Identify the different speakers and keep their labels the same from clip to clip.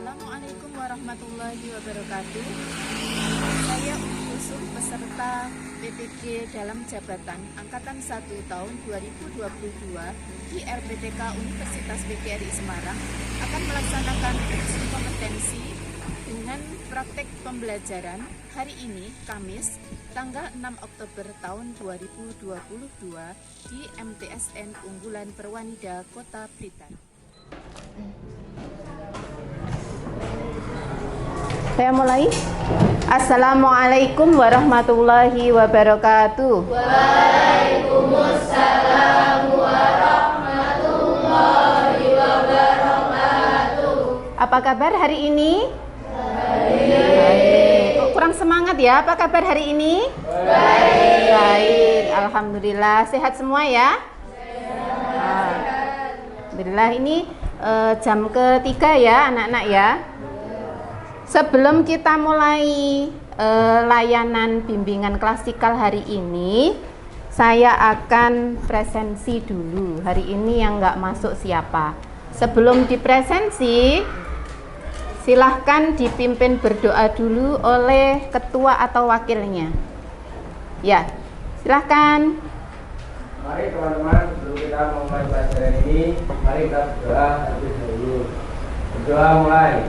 Speaker 1: Assalamualaikum warahmatullahi wabarakatuh. Saya Kulsum, peserta PPG dalam jabatan Angkatan 1 tahun 2022 di RPTK Universitas PGRI Semarang akan melaksanakan uji kompetensi dengan praktek pembelajaran hari ini, Kamis, tanggal 6 Oktober tahun 2022 di MTSN Unggulan Perwanida Kota Blitar.
Speaker 2: Saya mulai. Assalamualaikum warahmatullahi wabarakatuh.
Speaker 3: Waalaikumsalam warahmatullahi wabarakatuh.
Speaker 2: Apa kabar hari ini? Baik. Kok kurang semangat ya? Apa kabar hari ini?
Speaker 3: Baik.
Speaker 2: Baik. Alhamdulillah. Sehat semua ya? Sehat. Alhamdulillah. Ini jam ketiga ya anak-anak ya. Sebelum kita mulai layanan bimbingan klasikal hari ini, saya akan presensi dulu. Hari ini yang nggak masuk siapa? Sebelum dipresensi, silahkan dipimpin berdoa dulu oleh ketua atau wakilnya. Ya, silahkan.
Speaker 4: Mari teman-teman, sebelum kita memulai pelajaran ini, mari kita berdoa terlebih dahulu. Berdoa mulai.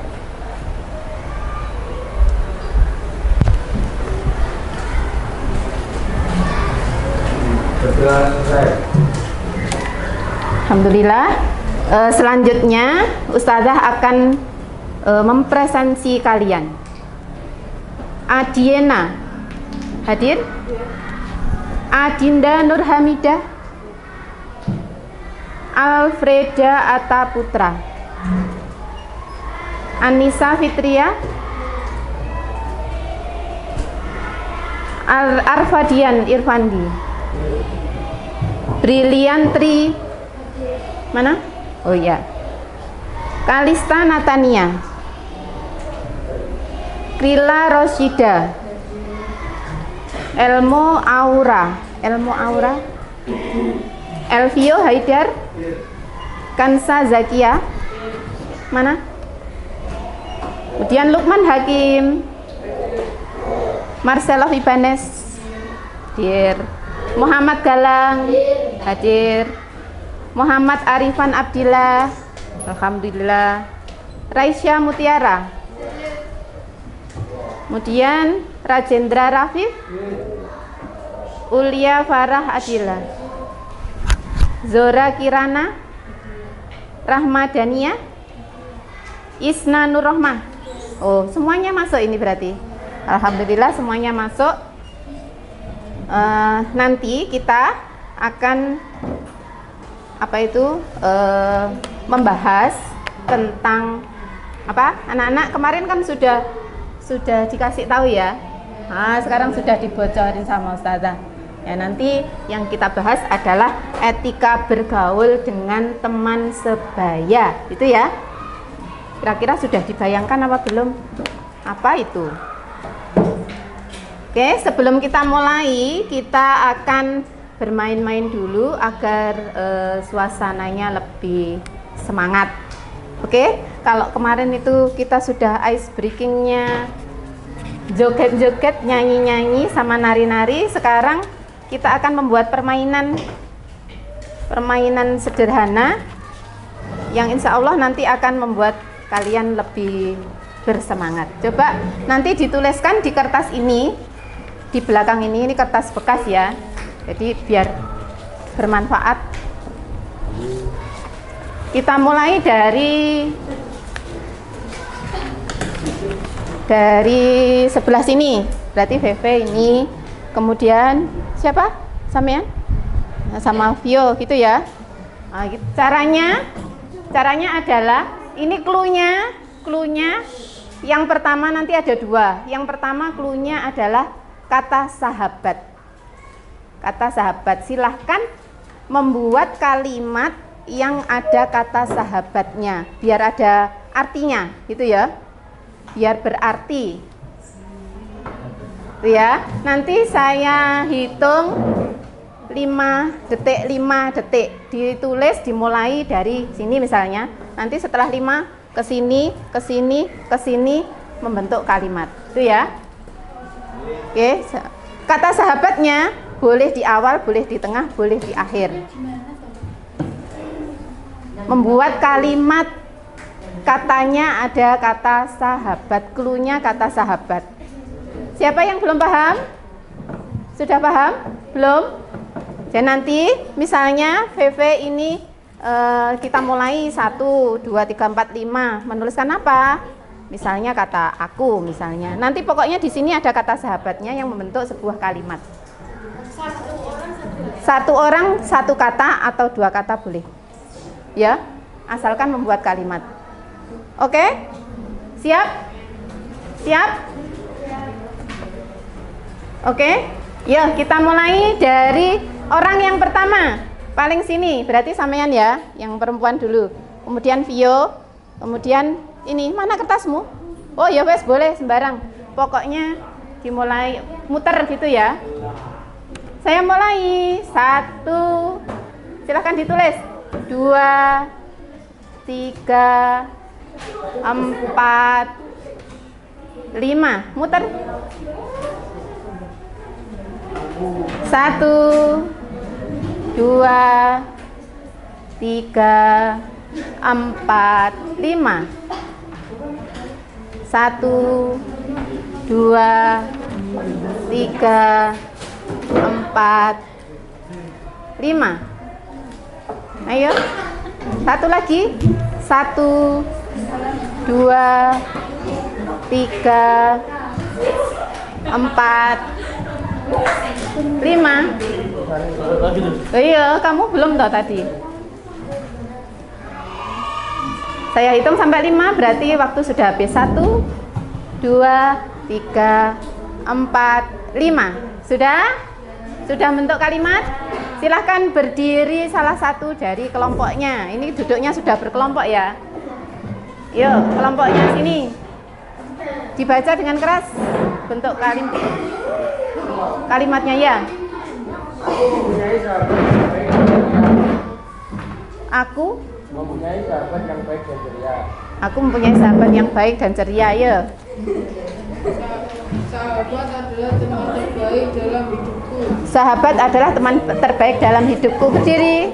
Speaker 4: Berdoa selesai.
Speaker 2: Alhamdulillah. Selanjutnya Ustazah akan mempresensi kalian. Adiena hadir? Adinda Nurhamidah, Alfreda Atta Putra, Anissa Fitria, Arfadian Irfandi, Briliantri mana? Oh ya, Kalista Natania, Krila Rosyida, Elmo Aura, Elvio Haidar, Kansa Zakia, mana? Kemudian Lukman Hakim, Marcelo Ibanez, hadir. Muhammad Galang, hadir. Muhammad Arifan Abdillah, alhamdulillah. Raisya Mutiara, kemudian Rajendra Rafif, Ulia Farah Adila, Zora Kirana, Rahmadania, Isna Nurrohmah. Oh, semuanya masuk ini berarti. Alhamdulillah semuanya masuk. Nanti kita akan membahas tentang apa? Anak-anak kemarin kan sudah dikasih tahu ya. Nah, sekarang sudah dibocorin sama Ustazah. Ya, nanti yang kita bahas adalah etika bergaul dengan teman sebaya. Itu ya. Kira-kira sudah dibayangkan apa belum? Apa itu? Oke, sebelum kita mulai, kita akan bermain-main dulu agar suasananya lebih semangat. Oke, kalau kemarin itu kita sudah ice breakingnya, joget-joget, nyanyi-nyanyi sama nari-nari. Sekarang kita akan membuat permainan sederhana yang insya Allah nanti akan membuat kalian lebih bersemangat. Coba nanti dituliskan di kertas ini, di belakang ini kertas bekas ya, jadi biar bermanfaat. Kita mulai dari sebelah sini, berarti VV ini, kemudian siapa? Sampean? Sama Vio gitu ya. Nah, caranya adalah ini cluenya yang pertama nanti ada dua. Yang pertama cluenya adalah kata sahabat. Kata sahabat, silahkan membuat kalimat yang ada kata sahabatnya, biar ada artinya gitu ya, biar berarti itu ya. Nanti saya hitung 5 detik, ditulis dimulai dari sini misalnya. Nanti setelah 5 ke sini, ke sini, ke sini membentuk kalimat. Itu ya. Oke, kata sahabatnya boleh di awal, boleh di tengah, boleh di akhir. Membuat kalimat, katanya ada kata sahabat, cluenya kata sahabat. Siapa yang belum paham? Sudah paham? Belum? Dan nanti misalnya VV ini kita mulai 1, 2, 3, 4, 5 menuliskan apa? Misalnya kata aku misalnya. Nanti pokoknya di sini ada kata sahabatnya yang membentuk sebuah kalimat. Satu orang satu kata atau 2 kata boleh. Ya, asalkan membuat kalimat. Oke? Siap? Siap? Oke? Ya, kita mulai dari orang yang pertama. Paling sini, berarti sampean ya, yang perempuan dulu. Kemudian Vio, kemudian ini, mana kertasmu? Oh ya wes, boleh sembarang. Pokoknya dimulai muter gitu ya. Saya mulai 1, silahkan ditulis. 2, 3, 4, 5, muter. 1, 2, 3, 4, 5. 1, 2, 3, 4, 5. Ayo, satu lagi. 1, 2, 3, 4, 5. Iya, kamu belum tahu tadi. Saya hitung sampai 5, berarti waktu sudah habis. 1, 2, 3, 4, 5. Sudah? Sudah bentuk kalimat? Silahkan berdiri salah satu dari kelompoknya. Ini duduknya sudah berkelompok ya. Yuk, kelompoknya sini. Dibaca dengan keras bentuk kalimatnya ya. Aku
Speaker 4: mempunyai sahabat yang baik dan ceria.
Speaker 2: Aku mempunyai sahabat yang baik dan ceria ya.
Speaker 3: Sahabat adalah teman terbaik dalam hidupku.
Speaker 2: Sahabat adalah teman terbaik dalam hidupku. Berdiri.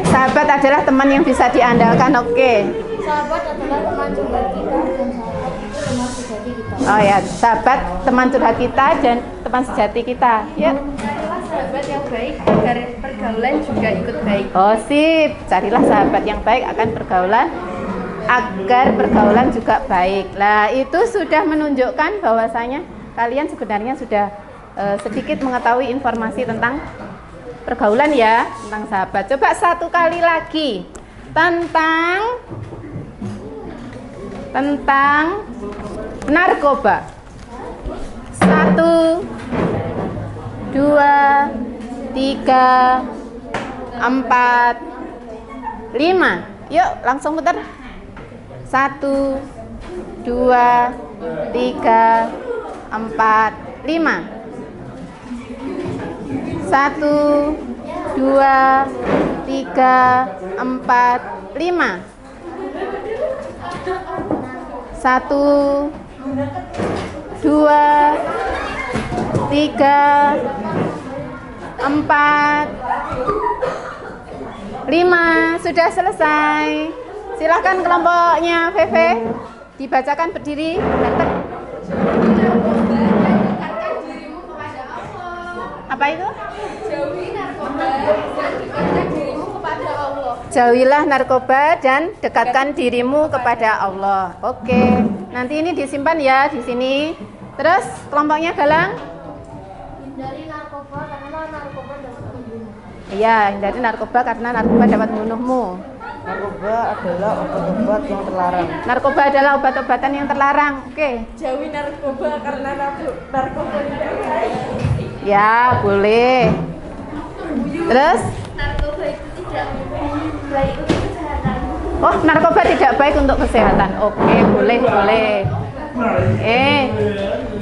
Speaker 2: Sahabat adalah teman yang bisa diandalkan. Oke.
Speaker 3: Sahabat adalah teman curhat kita dan sahabat itu teman sejati kita.
Speaker 2: Oh ya, sahabat teman curhat kita dan teman sejati kita. Ya.
Speaker 1: Carilah sahabat yang baik agar pergaulan juga ikut baik.
Speaker 2: Oh sip, carilah sahabat yang baik akan pergaulan agar pergaulan juga baik. Lah itu sudah menunjukkan bahwasanya kalian sebenarnya sudah sedikit mengetahui informasi tentang pergaulan ya, tentang sahabat. Coba satu kali lagi tentang narkoba. 1, 2, 3, 4, 5. Yuk langsung putar. 1, 2, 3, 4, 5. 1, 2, 3, 4, 5. 1, 2, 3, 4, 5. Sudah selesai. Silahkan kelompoknya VV dibacakan berdiri. Apa itu?
Speaker 3: Jauhi narkoba dan dekatkan dirimu kepada Allah.
Speaker 2: Jauhilah narkoba dan dekatkan dirimu kepada Allah. Oke. Nanti ini disimpan ya di sini. Terus kelompoknya Galang?
Speaker 3: Hindari narkoba karena narkoba dapat membunuh.
Speaker 2: Iya, hindari narkoba karena narkoba dapat membunuhmu.
Speaker 4: Narkoba adalah obat-obat yang terlarang.
Speaker 2: Narkoba adalah obat-obatan yang terlarang. Oke.
Speaker 3: Jauhi narkoba karena narkoba tidak baik.
Speaker 2: Ya, boleh. Terus?
Speaker 3: Narkoba itu tidak baik untuk kesehatan.
Speaker 2: Oh, narkoba tidak baik untuk kesehatan. Oke, boleh, boleh.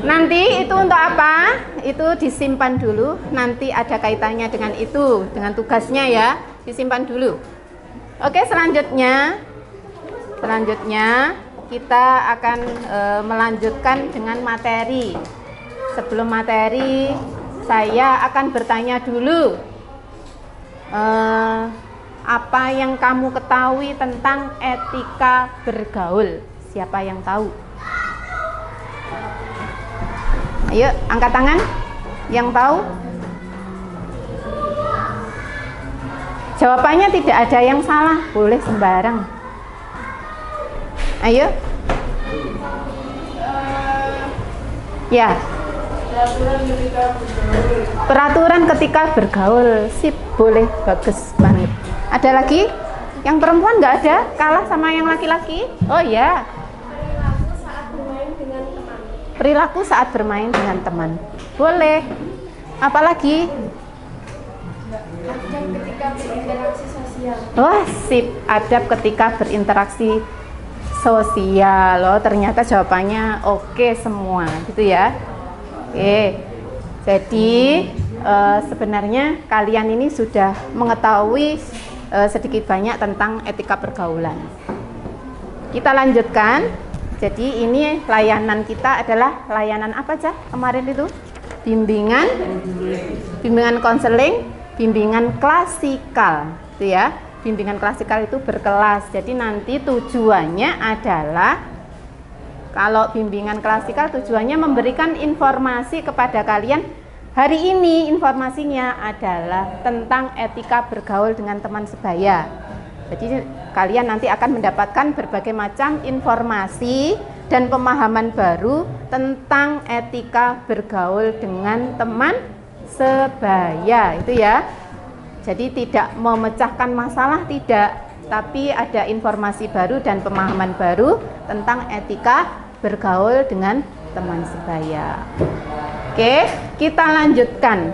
Speaker 2: Nanti itu untuk apa? itu disimpan dulu, nanti ada kaitannya dengan itu, dengan tugasnya ya, disimpan dulu. Oke, selanjutnya kita akan melanjutkan dengan materi. Sebelum materi, saya akan bertanya dulu, apa yang kamu ketahui tentang etika bergaul? Siapa yang tahu? Ayo, angkat tangan yang tahu. Jawabannya tidak ada yang salah, boleh sembarang. Ayo. Ya. Peraturan ketika bergaul. Sip, boleh, bagus banget. Ada lagi? Yang perempuan nggak ada? Kalah sama yang laki-laki? Oh ya. Perilaku saat bermain dengan teman. Boleh. Apalagi?
Speaker 3: Adab ketika berinteraksi sosial.
Speaker 2: Wah, sip. Adab ketika berinteraksi sosial. Oh, ternyata jawabannya oke semua, gitu ya. Oke. Jadi sebenarnya kalian ini sudah mengetahui sedikit banyak tentang etika pergaulan. Kita lanjutkan. Jadi ini layanan kita adalah layanan apa aja kemarin itu? Bimbingan konseling, bimbingan klasikal, itu ya. Bimbingan klasikal itu berkelas. Jadi nanti tujuannya adalah, kalau bimbingan klasikal tujuannya memberikan informasi kepada kalian. Hari ini informasinya adalah tentang etika bergaul dengan teman sebaya. Jadi kalian nanti akan mendapatkan berbagai macam informasi dan pemahaman baru tentang etika bergaul dengan teman sebaya, itu ya. Jadi tidak memecahkan masalah, tidak, tapi ada informasi baru dan pemahaman baru tentang etika bergaul dengan teman sebaya. Oke, kita lanjutkan.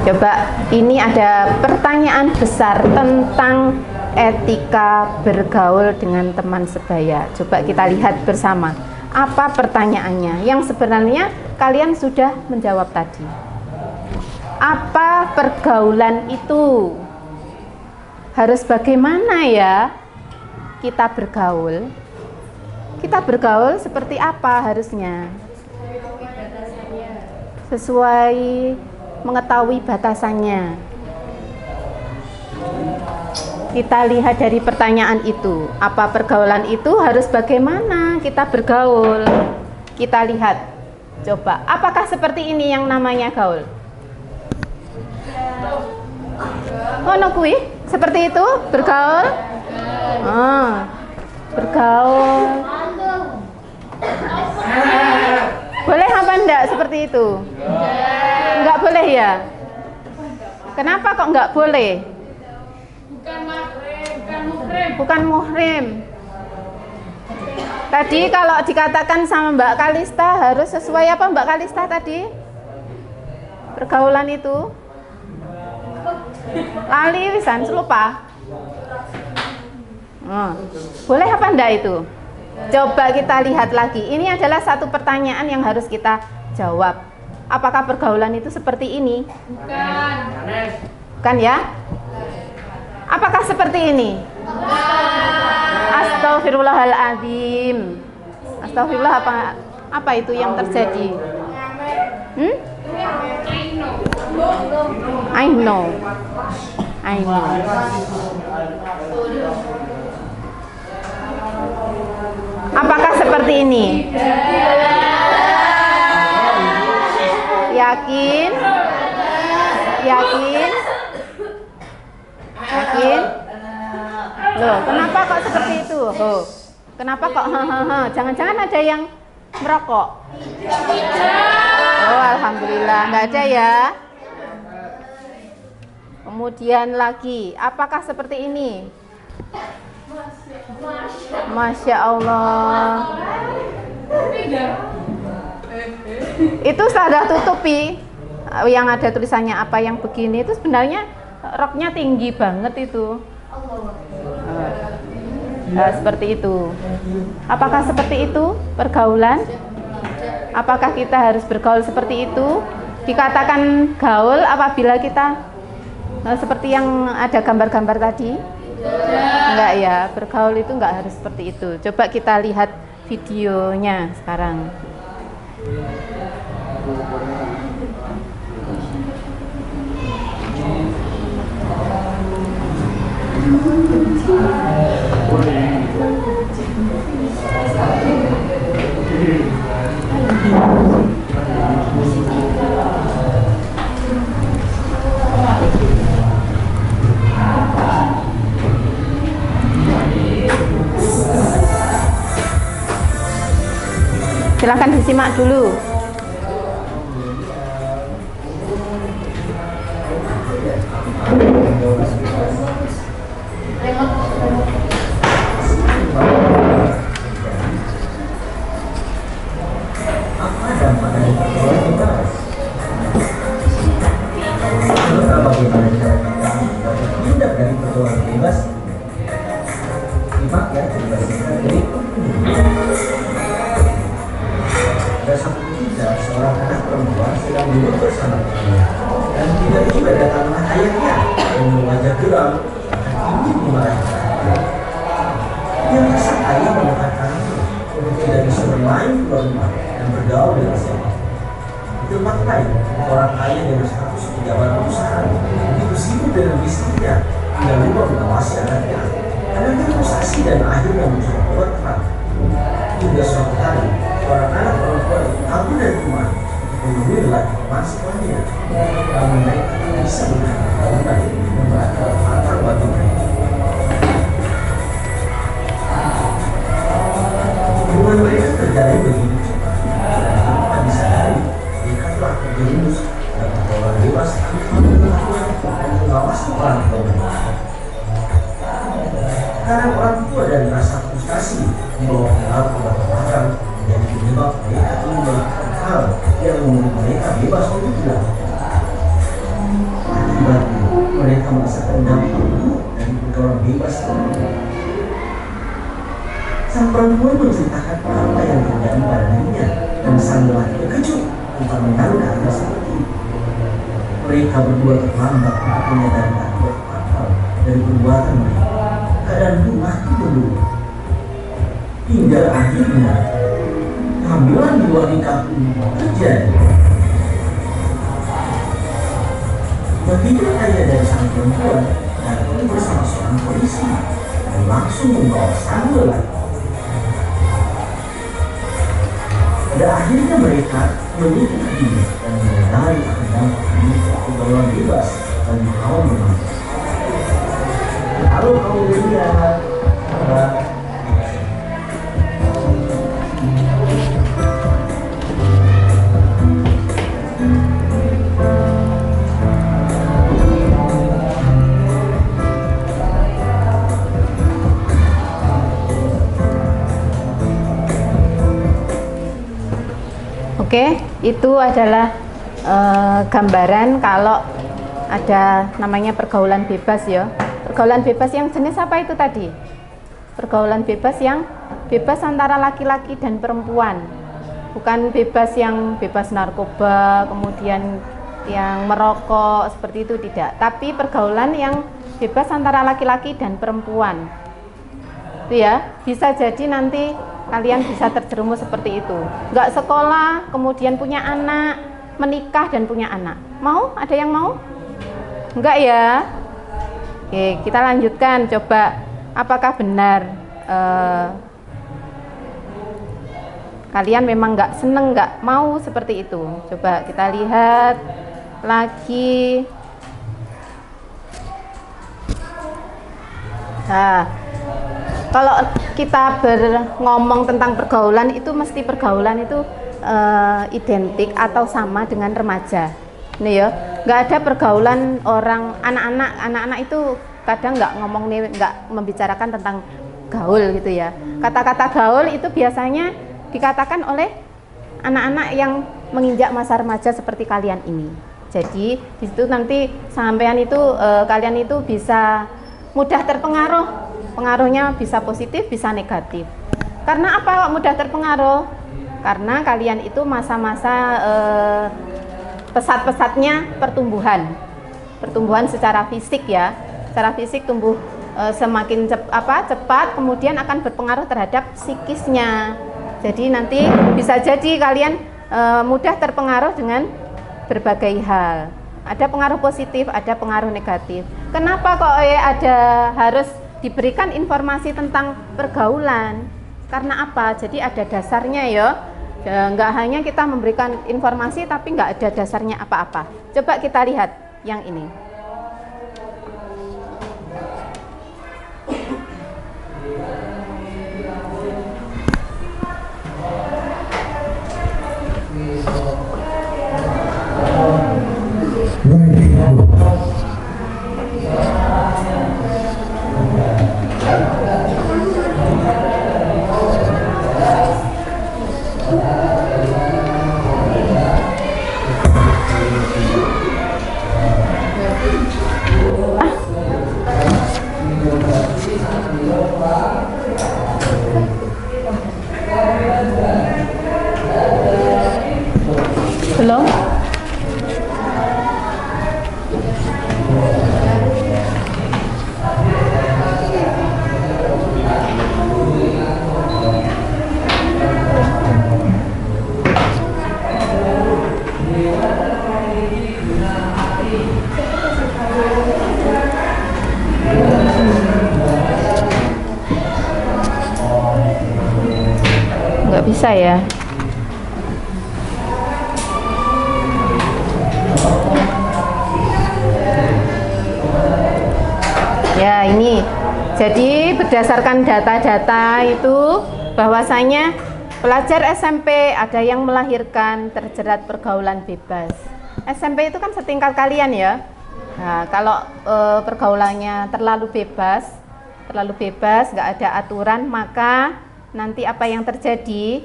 Speaker 2: Coba, ini ada pertanyaan besar tentang etika bergaul dengan teman sebaya. Coba kita lihat bersama. Apa pertanyaannya? Yang sebenarnya kalian sudah menjawab tadi. Apa pergaulan itu? Harus bagaimana ya kita bergaul? Kita bergaul seperti apa harusnya? Sesuai mengetahui batasannya. Kita lihat dari pertanyaan itu, apa pergaulan itu, harus bagaimana kita bergaul. Kita lihat, coba, apakah seperti ini yang namanya gaul? Oh, kui, seperti itu bergaul? Bergaul. Boleh apa enggak seperti itu? Enggak boleh ya? Kenapa kok enggak boleh? Bukan muhrim. Tadi kalau dikatakan sama Mbak Kalista harus sesuai apa Mbak Kalista tadi? Pergaulan itu? Lali wisan, lupa. Boleh apa enggak itu? Coba kita lihat lagi. Ini adalah satu pertanyaan yang harus kita jawab. Apakah pergaulan itu seperti ini? Bukan. Bukan ya? Apakah seperti ini? Astagfirullahaladzim. Astagfirullah, apa itu yang terjadi? I know. Apakah seperti ini? Yakin? Loh, kenapa kok seperti itu? Oh, kenapa kok? Jangan-jangan ada yang merokok? Oh, alhamdulillah, nggak ada ya. Kemudian lagi, apakah seperti ini? Masya Allah. Itu sudah tutupi. Yang ada tulisannya apa yang begini itu sebenarnya roknya tinggi banget itu. Nah, seperti itu. Apakah seperti itu pergaulan? Apakah kita harus bergaul seperti itu? Dikatakan gaul apabila kita seperti yang ada gambar-gambar tadi? Enggak ya, bergaul itu enggak harus seperti itu. Coba kita lihat videonya sekarang. Silahkan disimak dulu.
Speaker 5: Seorang anak perempuan sedang duduk bersama ayahnya, dan tiba-tiba datanglah ayahnya dengan wajah geram dan ingin memarahi ayahnya. Dia merasa ayah menekankannya untuk tidak bisa bermain keluar rumah dan bergaul dengan siapa. Di tempat lain, orang ayah dengan status pejabat perusahaan begitu sibuk dengan bisnisnya tidak lupa mengawasi anaknya. Anaknya frustasi dan akhirnya mencoba obat terang. Hingga suatu hari, seorang anak perempuan kabur dari rumah menemui lelaki teman sekolahnya. Namun mereka tidak bisa menahan bangunan yang berakhir fatal bagi mereka. Hubungan mereka terjalin begitu cepat, dan tanpa disadari mereka telah terjerumus dalam pergaulan bebas tanpa pengetahuan dan pengawasan orang tua mereka. Karena orang tua dan rasa frustasi membawa pengaruh obat terlarang yang penyebab mereka ingin melakukan hal yang membuat mereka bebas untuk dilakukan. Akibatnya, mereka merasakan dampak buruk dari pergaulan bebas ini. Sang perempuan menceritakan apa yang terjadi pada dirinya, dan sang lelaki terkejut tentang menyangka hal seperti itu. Mereka berdua terlambat untuk menyadari akibat fatal dari perbuatan mereka. Keadaan rumah itu dulu. Hingga akhirnya kehamilan di luar nikah pun terjadi. Begitu ayah dari sang perempuan datang bersama seorang polisi dan langsung membawa sang lelaki. Pada akhirnya mereka menikah dini dan menyadari akan dampak pergaulan bebas bagi kaum remaja. Halo kaum lihat.
Speaker 2: Oke, itu adalah gambaran kalau ada namanya pergaulan bebas ya. Pergaulan bebas yang jenis apa itu tadi? Pergaulan bebas yang bebas antara laki-laki dan perempuan. Bukan bebas yang bebas narkoba, kemudian yang merokok, seperti itu tidak. Tapi pergaulan yang bebas antara laki-laki dan perempuan. Itu ya, bisa jadi nanti kalian bisa terjerumus seperti itu. Nggak sekolah, kemudian punya anak, menikah dan punya anak. Mau? Ada yang mau? Enggak ya? Oke, kita lanjutkan. Coba, apakah benar kalian memang nggak seneng, nggak mau seperti itu? Coba kita lihat lagi. Nah, kalau kita ngomong tentang pergaulan itu mesti pergaulan itu identik atau sama dengan remaja. Nih ya, nggak ada pergaulan orang anak-anak itu kadang nggak membicarakan tentang gaul gitu ya. Kata-kata gaul itu biasanya dikatakan oleh anak-anak yang menginjak masa remaja seperti kalian ini. Jadi di situ nanti sampean itu kalian itu bisa mudah terpengaruh, pengaruhnya bisa positif, bisa negatif. Karena apa mudah terpengaruh? Karena kalian itu masa-masa pesat-pesatnya pertumbuhan secara fisik ya, secara fisik tumbuh semakin cepat, kemudian akan berpengaruh terhadap psikisnya. Jadi nanti bisa jadi kalian mudah terpengaruh dengan berbagai hal. Ada pengaruh positif, ada pengaruh negatif. Kenapa kok ada harus diberikan informasi tentang pergaulan? Karena apa? Jadi ada dasarnya ya. Nggak hanya kita memberikan informasi tapi nggak ada dasarnya apa-apa. Coba kita lihat yang ini. Belum? Nggak bisa ya. Ya ini, jadi berdasarkan data-data itu bahwasanya pelajar SMP ada yang melahirkan terjerat pergaulan bebas. SMP itu kan setingkat kalian ya. Nah kalau pergaulannya terlalu bebas, nggak ada aturan, maka nanti apa yang terjadi?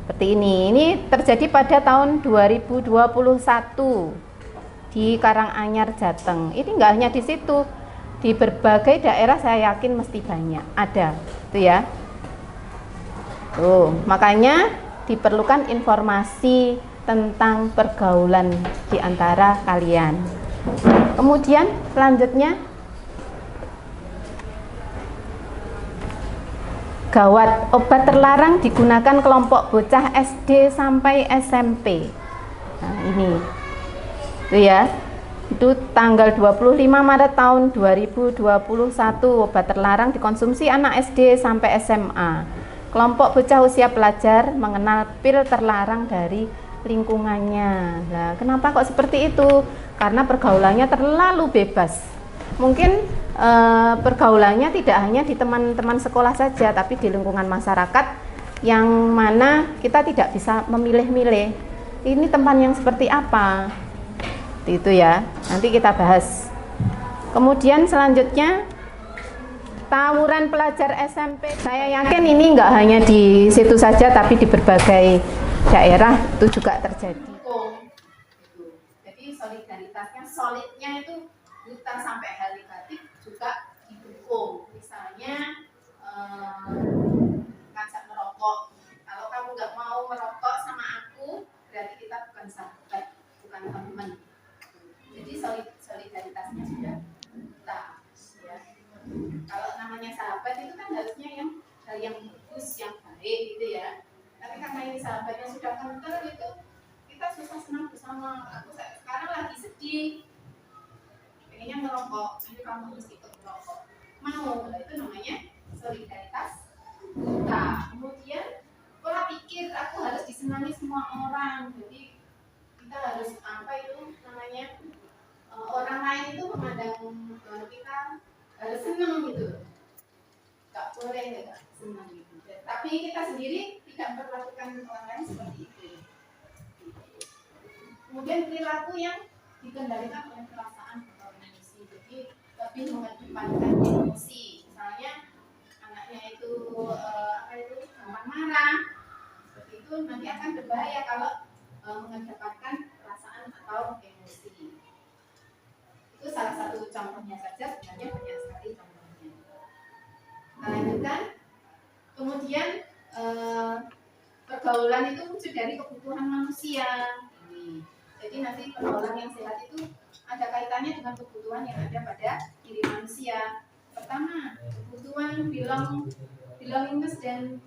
Speaker 2: Seperti ini. Ini terjadi pada tahun 2021. Di Karanganyar, Jateng. Ini enggak hanya di situ, di berbagai daerah saya yakin mesti banyak ada, itu ya. Tuh, makanya diperlukan informasi tentang pergaulan di antara kalian. Kemudian selanjutnya, gawat, obat terlarang digunakan kelompok bocah SD sampai SMP. Nah, ini. Itu ya, itu tanggal 25 Maret tahun 2021 obat terlarang dikonsumsi anak SD sampai SMA. Kelompok bocah usia pelajar mengenal pil terlarang dari lingkungannya. Nah, kenapa kok seperti itu? Karena pergaulannya terlalu bebas. Mungkin pergaulannya tidak hanya di teman-teman sekolah saja, tapi di lingkungan masyarakat yang mana kita tidak bisa memilih-milih. Ini teman yang seperti apa? Itu ya, nanti kita bahas. Kemudian selanjutnya tawuran pelajar SMP. Saya yakin ini enggak hanya di situ saja, tapi di berbagai daerah itu juga terjadi. Jadi solidaritasnya, solidnya itu bukan sampai hal negatif, juga didukung. Misalnya ngajak merokok. Kalau kamu nggak mau merokok sama aku, berarti kita bukan sahabat, bukan teman. Jadi solidaritasnya sudah kita ya. Kalau namanya sahabat itu kan harusnya hal yang bagus, yang baik gitu ya. Tapi karena ini sahabatnya sudah kental itu, kita susah senang bersama. Aku sekarang lagi sedih, pengennya ngerokok, nanti kamu harus ikut ngerokok. Mau, itu namanya solidaritas kita. Kemudian pola pikir, aku harus disenangi semua orang. Jadi kita harus apa itu namanya, orang lain itu memandang kita harus senang gitu, nggak boleh nggak senang gitu. Tapi kita sendiri tidak memperlakukan orang lain seperti itu. Kemudian perilaku yang dikendalikan oleh perasaan atau emosi, jadi lebih mengedepankan emosi. Misalnya anaknya itu gampang marah, seperti itu nanti akan berbahaya kalau mengedepankan perasaan Pertama, kebutuhan belongingness dan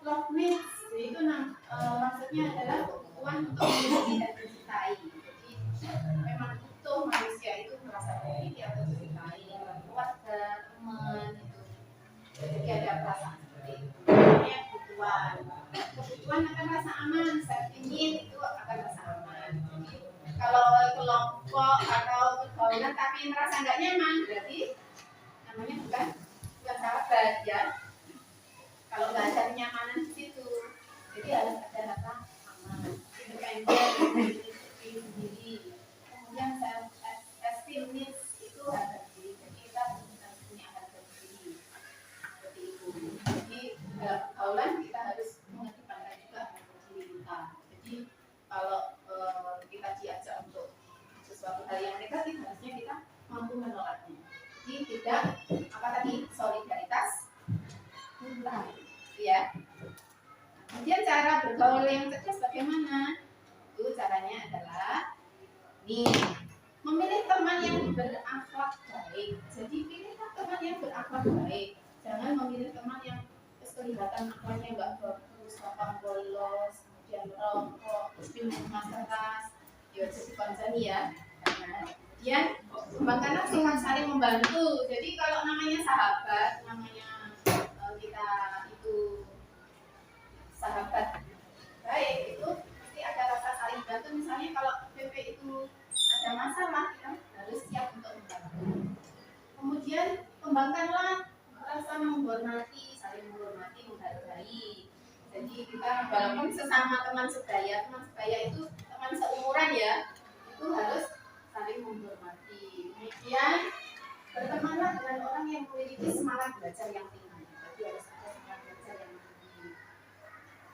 Speaker 2: love needs. Jadi itu maksudnya adalah kebutuhan untuk memiliki dan dicintai. Jadi memang butuh manusia itu merasa memiliki atau dicintai, keluarga, teman itu. Jadi ada perasaan seperti itu. Namanya kebutuhan akan rasa aman, safety need itu akan rasa aman. Jadi kalau kelompok atau pergaulan tapi merasa nggak nyaman, berarti namanya bukan sahabat ya. Kalau nggak ada kenyamanan di situ, jadi harus ada rasa aman, independen, diri. Kemudian self esteem needs itu harga diri. Jadi kita harus punya harga diri. Seperti itu. Jadi dalam pergaulan kita harus mengedepankan juga harga diri kita. Jadi kalau kita diajak untuk sesuatu hal yang negatif, harusnya kita mampu menolaknya. Jadi tidak apa tadi solidaritas mutlak, ya. Kemudian cara bergaul yang cerdas bagaimana? Itu caranya adalah memilih teman yang berakhlak baik. Jadi pilihlah teman yang berakhlak baik. Jangan memilih teman yang kelihatan akhlaknya nggak bagus, gampang bolos, kemudian merokok, minuman keras. Ya jadi konsen ya. Kemudian kembangkanlah sifat saling membantu. Jadi kalau namanya sahabat, namanya kita itu sahabat baik, itu pasti ada rasa saling bantu. Misalnya kalau PP itu ada masalah, kita harus siap untuk membantu. Kemudian kembangkanlah rasa menghormati, saling menghormati, menghargai. Jadi kita walaupun sesama teman sebaya itu teman seumuran ya, itu harus saling menghormati. Kemudian bertemanlah dengan orang yang memiliki semangat belajar yang tinggi. Jadi harus ada semangat belajar yang tinggi.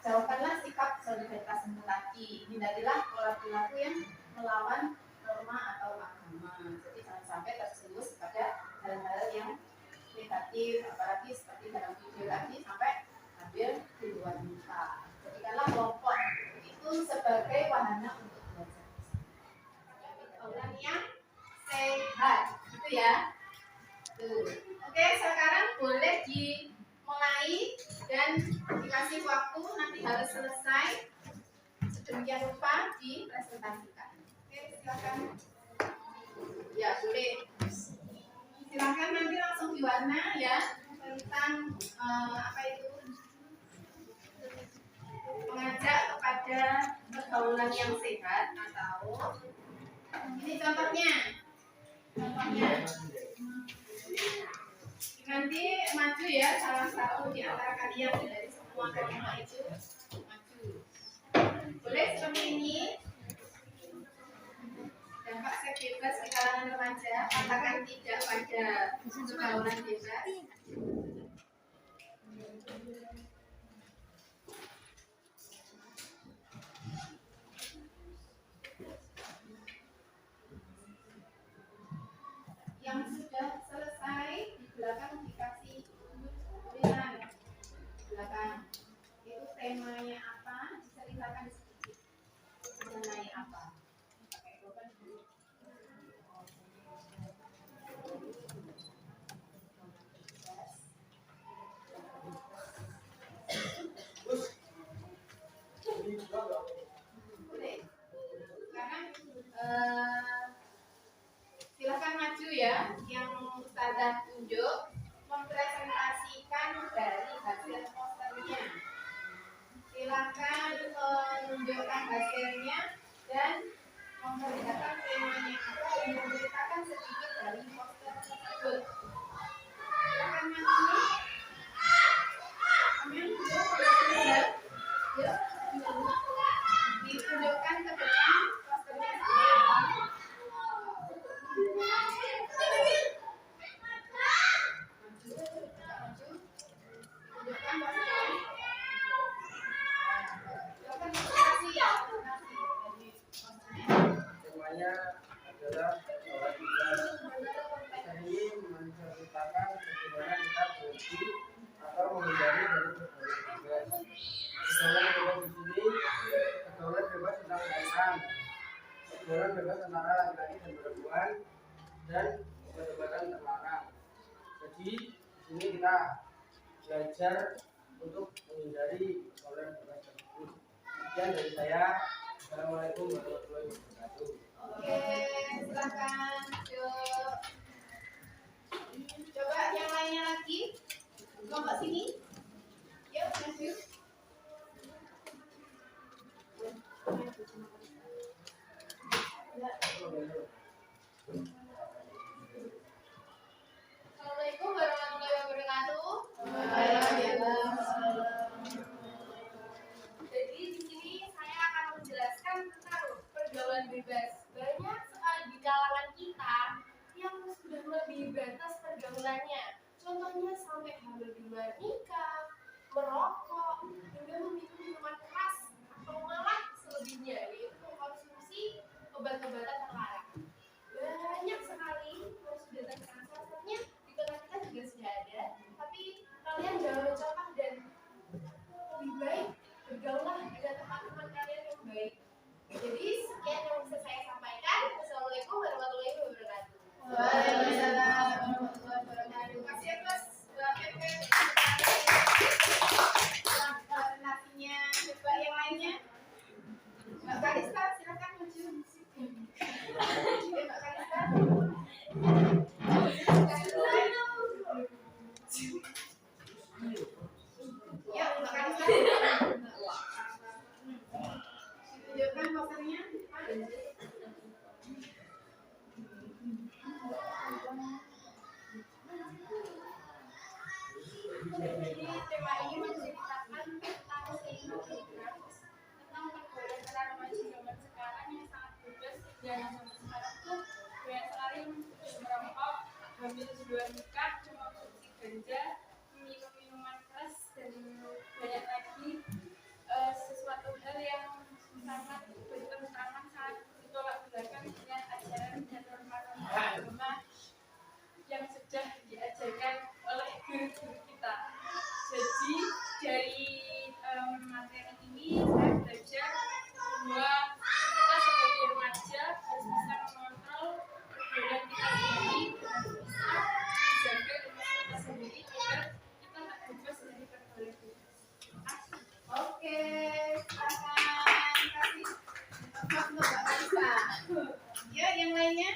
Speaker 2: Jauhkanlah sikap solidaritas tadi. Hindarilah pola perilaku yang melawan norma atau agama. Jadi jangan sampai terjerumus pada hal-hal yang negatif, apalagi seperti dalam video tadi sampai ambil di luar nikah. Jadikanlah kelompok itu sebagai wahana untuk belajar. Orang yang sehat, gitu ya. Tuh. Oke, sekarang boleh dimulai dan dikasih waktu, nanti harus selesai. Sedemikian rupa dipresentasikan. Oke, silakan. Ya, boleh. Silakan nanti langsung diwarna ya tentang apa itu mengajak kepada pergaulan yang sehat atau ini contohnya nanti maju ya salah satu di antara kalian dari semua kelompok itu maju. Boleh seperti ini. Dampak seks bebas di kalangan remaja, katakan tidak pada pergaulan bebas. Yang sudah selesai di belakang dikasih tulisan belakang itu temanya apa, diceritakan sedikit mengenai apa. Boleh. Sekarang silakan maju ya, yang Ustazah tunjuk mempresentasikan dari hasil posternya. Silakan menunjukkan hasilnya dan memperlihatkan temanya apa dan menceritakan sedikit dari poster tersebut. Silakan maju. Ditunjukkan ke depan posternya.
Speaker 4: Temanya adalah bahwa kita ingin menceritakan bagaimana kita berhenti atau menghindari dari pergaulan bebas. Pergaulan bebas di sini pergaulan bebas tentang pasangan, pergaulan bebas antara laki-laki dan perempuan, dan obat-obatan terlarang. kita belajar untuk menghindari pergaulan bebas tersebut. Sekian dari saya. Assalamualaikum warahmatullahi wabarakatuh.
Speaker 2: Oke, silakan. Yuk. Coba yang lainnya lagi. Kelompok sini. Yuk, maju. Assalamualaikum warahmatullahi wabarakatuh. Jadi di sini saya akan menjelaskan tentang pergaulan bebas. Banyak sekali di kalangan kita yang sudah melebihi batas pergaulannya. Contohnya sampai hamil di luar nikah, merokok, hingga meminum minuman keras atau malah selebihnya, yaitu mengkonsumsi obat-obatan terlarang. Banyak sekali yang sudah terkenal, salah satunya di kota kita juga sudah ada. Tapi kalian jangan mencontoh dan lebih baik bergaulah dengan teman-teman kalian yang baik. Jadi sekian yang bisa saya sampaikan. Assalamualaikum warahmatullahi wabarakatuh. Waalaikumsalam warahmatullahi wabarakatuh. Terima kasih ya Mas Mbak Pepe. Presentasinya. Coba yang lainnya. Mbak Kalista silakan maju. Mbak Kalista. Ya, Mbak Kalista. Tunjukkan posternya. Jadi tema ini menceritakan tentang kehidupan tentang pergaulan antara remaja zaman sekarang yang sangat bebas dan zaman sekarang tuh banyak sekali merokok, hamil di luar nikah, mengkonsumsi ganja, minum minuman keras dan banyak lagi sesuatu hal yang sangat bertentangan, sangat ditolak belakang dengan ajaran dan norma-norma agama yang sudah diajarkan oleh guru-guru kita. Jadi dari materi ini saya belajar bahwa kita sebagai remaja harus bisa mengontrol pergaulan kita sendiri dan bisa menjaga emosi kita sendiri agar kita tak bebas dari pergaulan itu. Oke, silakan kasih untuk Mbak Kalista. Ya, yang lainnya?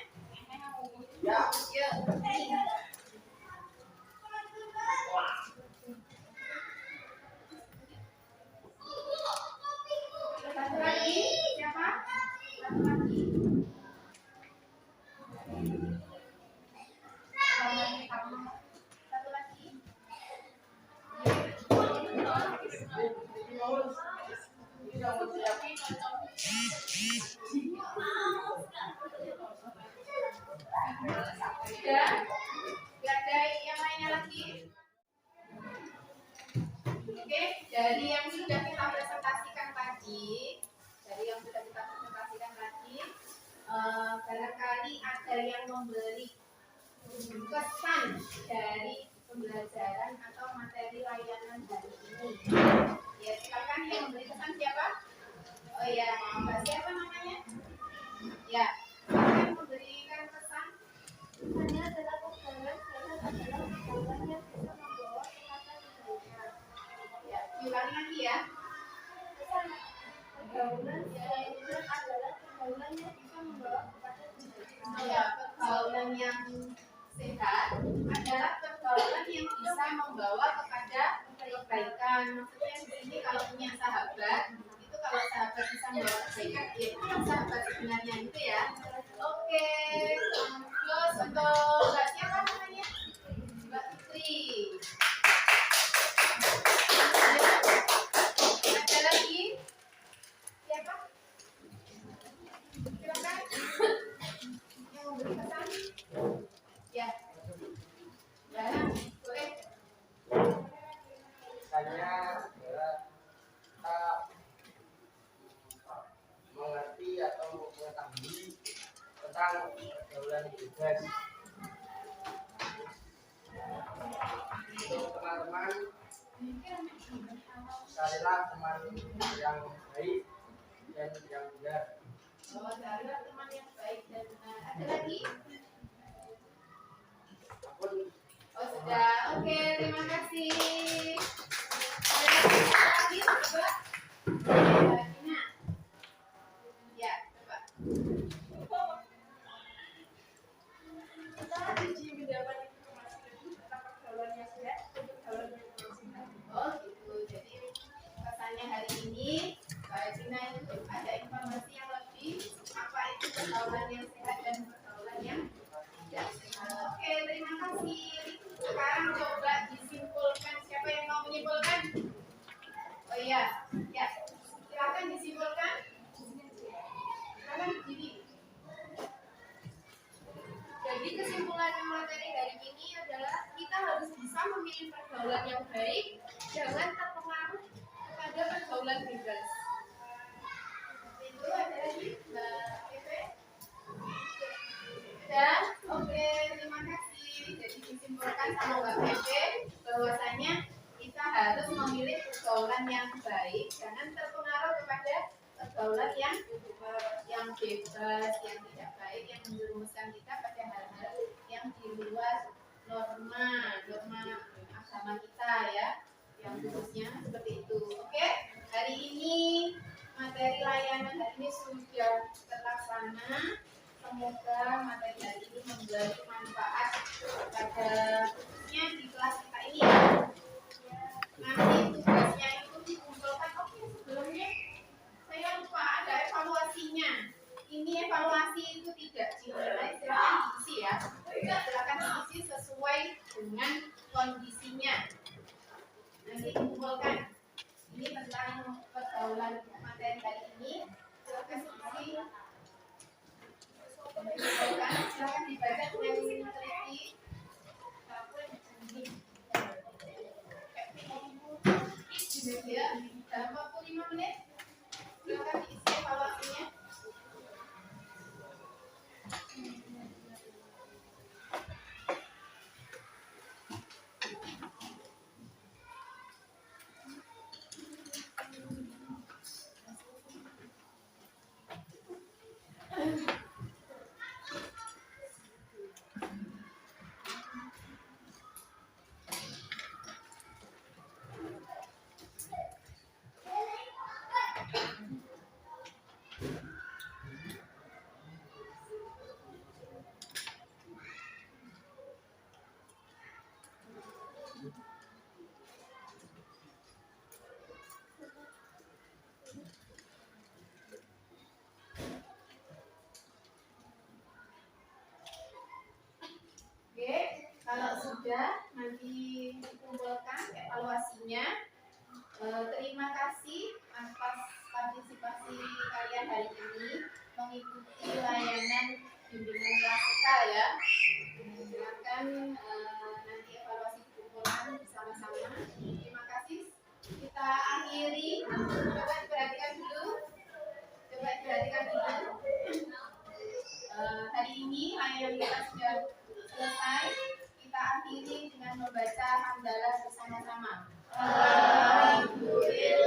Speaker 2: Ya. Satu lagi, siapa? Satu lagi. Satu lagi. Sudah? Gak ada yang lainnya lagi? Oke, dari yang sudah kita presentasikan tadi, barangkali ada yang memberi pesan dari pembelajaran atau materi layanan hari ini. Ya, silakan yang memberi pesan siapa? Oh ya, Mbak siapa namanya? Ya, yang memberikan pesan. Pesannya adalah pergaulan yang bisa membawa kepada kebaikan. Ya, diulangi lagi ya. Pesan pergaulan adalah pergaulan yang bisa membawa kepada kebaikan. Ya, pergaulan yang sehat adalah pergaulan yang bisa membawa kepada kebaikan. Maksudnya di sini kalau punya sahabat, itu kalau sahabat bisa membawa kebaikan, ya itu yang sahabat sebenarnya itu ya. Oke, terus untuk Mbak siapa namanya? Mbak Fitri. Ada lagi? Siapa? Silakan. Yang memberi pesan? Ya. Ya, boleh.
Speaker 4: Misalnya adalah kita mengerti atau mengetahui tentang pergaulan bebas. Untuk teman-teman, carilah teman yang baik dan yang benar.
Speaker 2: Oh, carilah teman yang baik dan benar. Ada lagi?
Speaker 4: Apapun
Speaker 2: Oh, sudah. Oke, terima kasih. Lagi coba. Nah, ya coba.
Speaker 1: Kita uji mendapat informasi lebih tentang pergaulan yang sehat dan pergaulan yang berkelanjutan.
Speaker 2: Oh gitu. Jadi pesannya hari ini Mbak Cina itu ada informasi yang lebih apa itu pergaulan yang sehat dan pergaulan yang tidak sehat. Oke, terima kasih. Sekarang coba disimpulkan. Siapa yang mau menyimpulkan? Oh iya, ya. Silakan disimpulkan. Silakan berdiri. Jadi kesimpulan materi hari ini adalah kita harus bisa memilih pergaulan yang baik, jangan terpengaruh pada pergaulan bebas. Itu ada lagi Mbak Pepe. Dan oke, terima kasih. Jadi disimpulkan sama Mbak Pepe bahwasanya kita harus memilih pergaulan yang baik, jangan terpengaruh kepada pergaulan yang bebas, yang tidak baik, yang menjerumuskan kita pada hal-hal yang di luar norma agama kita ya, yang khususnya seperti itu. Oke, hari ini materi layanan hari ini sudah terlaksana. Semoga materi hari ini memberi manfaat pada khususnya di kelas kita ini ya. Nanti tugasnya itu dikumpulkan. Oke, sebelumnya saya lupa ada evaluasinya. Ini evaluasi itu tidak dinilai, silakan diisi ya. Silakan diisi sesuai dengan kondisinya. Nanti dikumpulkan. Ini tentang pergaulan materi hari ini. Silakan diisi. Silakan dibaca dengan teliti. Ya, dalam waktu 5 menit. Silakan diisi evaluasinya. Oke, kalau sudah nanti dikumpulkan evaluasinya. Terima kasih atas partisipasi kalian hari ini mengikuti layanan bimbingan klasikal ya. Silakan nanti evaluasi dikumpulkan bersama-sama. Terima kasih. Kita akhiri. Coba diperhatikan dulu. Hari ini layanan kita sudah selesai. Kita akhiri dengan membaca hamdalah bersama-sama. Alhamdulillah.